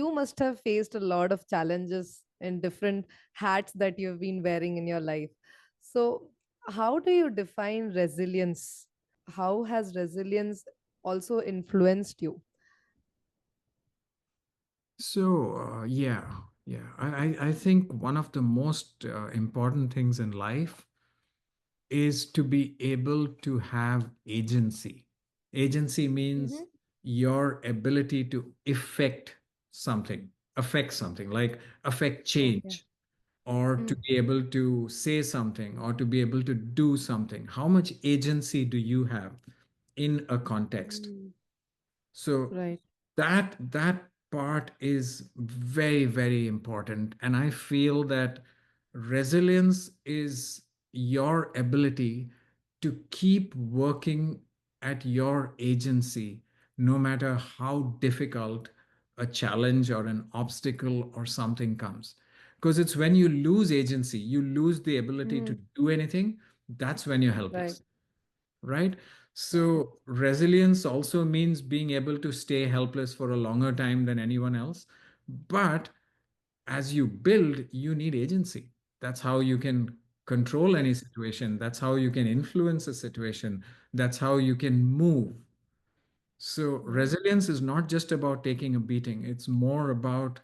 you must have faced a lot of challenges in different hats that you've been wearing in your life. So, how do you define resilience? How has resilience also influenced you? So, yeah. I think one of the most important things in life is to be able to have agency. Agency means Mm-hmm. your ability to affect something, like affect Okay. change, or to Mm. be able to say something, or to be able to do something. How much agency do you have in a context? Mm. So Right. that part is very, very important, and I feel that resilience is your ability to keep working at your agency no matter how difficult a challenge or an obstacle or something comes, because it's when you lose agency, you lose the ability to Mm. do anything. That's when you're Right. helpless, right? So resilience also means being able to stay helpless for a longer time than anyone else. But as you build, you need agency. That's how you can control any Yes. situation. That's how you can influence a situation. That's how you can move. So Mm. resilience is not just about taking a beating, it's more about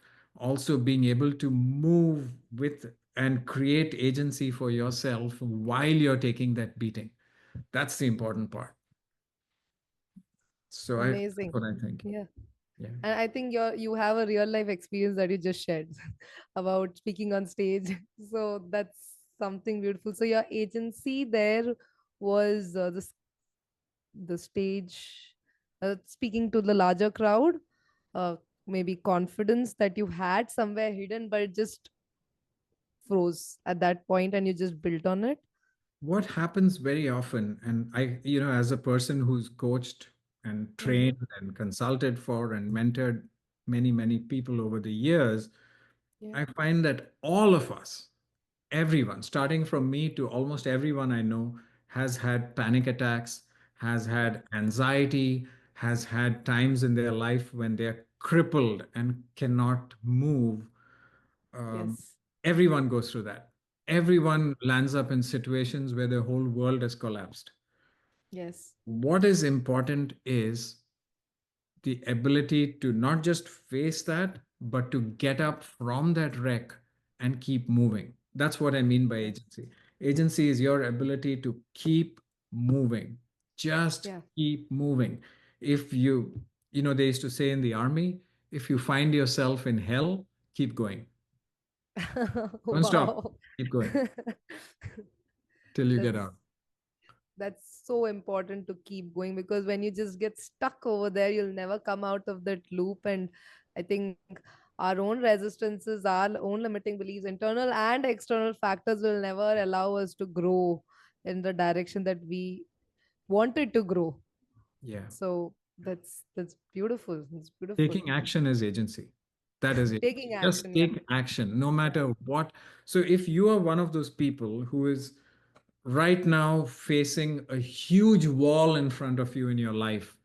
also being able to move with and create agency for yourself while you're taking that beating. That's the important part. So that's Amazing. what I think. Yeah. Yeah. And I think you have a real life experience that you just shared about speaking on stage. So that's something beautiful. So your agency there was the stage, speaking to the larger crowd, uh, maybe confidence that you had somewhere hidden, but it just froze at that point and you just built on it. What happens very often, and as a person who's coached and Mm-hmm. trained and consulted for and mentored many, many people over the years, Yeah. I find that all of us, everyone, starting from me to almost everyone I know, has had panic attacks, has had anxiety, has had times in their life when they're crippled and cannot move. Um, Yes. Everyone goes through that. Everyone lands up in situations where the whole world has collapsed. Yes. What is important is the ability to not just face that, but to get up from that wreck and keep moving. That's what I mean by Yeah. agency. Agency is your ability to keep moving, just Yeah. keep moving. If they used to say in the army, if you find yourself in hell, keep going. Don't stop, Wow. keep going till you get That's out. that's so important to keep going, because when you just get stuck over there, you'll never come out of that loop. And I think our own resistances, our own limiting beliefs, internal and external factors, will never allow us to grow in the direction that we wanted to grow. Yeah. So that's beautiful. It's beautiful. Taking action is agency. That is it. Taking Just action. Yeah. take action, no Yeah. matter what. So if you are one of those people who is right now facing a huge wall in front of you in your life,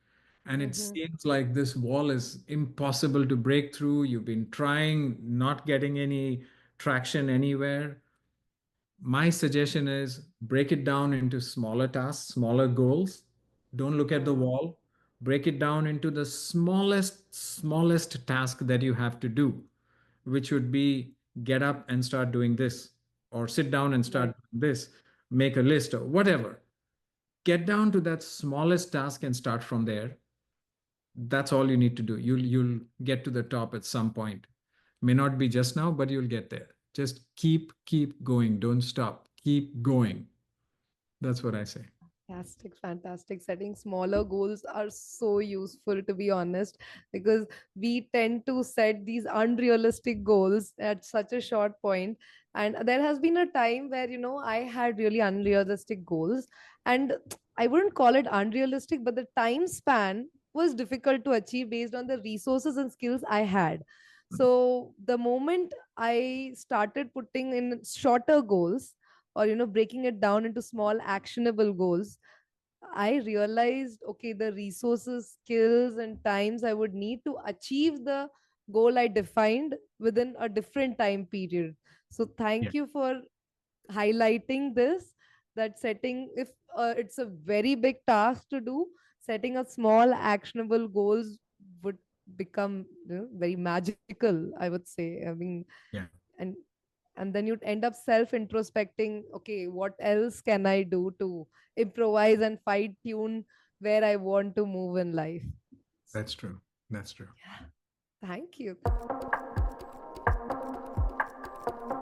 and it Mm-hmm. seems like this wall is impossible to break through, you've been trying, not getting any traction anywhere, my suggestion is break it down into smaller tasks, smaller goals. Don't look at the Mm. wall. Break it down into the smallest task that you have to do, which would be get up and start doing this, or sit down and start Right. doing this, make a list or whatever. Get down to that smallest task and start from there. That's all you need to do. You'll get to the top at some point. May not be just now, but you'll get there. Just keep going. Don't stop. Keep going. That's what I say. Fantastic, fantastic. Setting smaller goals are so useful, to be honest, because we tend to set these unrealistic goals at such a short point. And there has been a time where, I had really unrealistic goals, and I wouldn't call it unrealistic, but the time span was difficult to achieve based on the resources and skills I had. So the moment I started putting in shorter goals, or breaking it down into small actionable goals, I realized, okay, the resources, skills, and times I would need to achieve the goal I defined within a different time period. So Yeah, thank you for highlighting this, that setting, if it's a very big task to do, setting a small actionable goals would become, very magical, I would say. I mean, yeah, and then you'd end up self introspecting, okay, what else can I do to improvise and fine tune where I want to move in life. that's true. That's true. Thank you.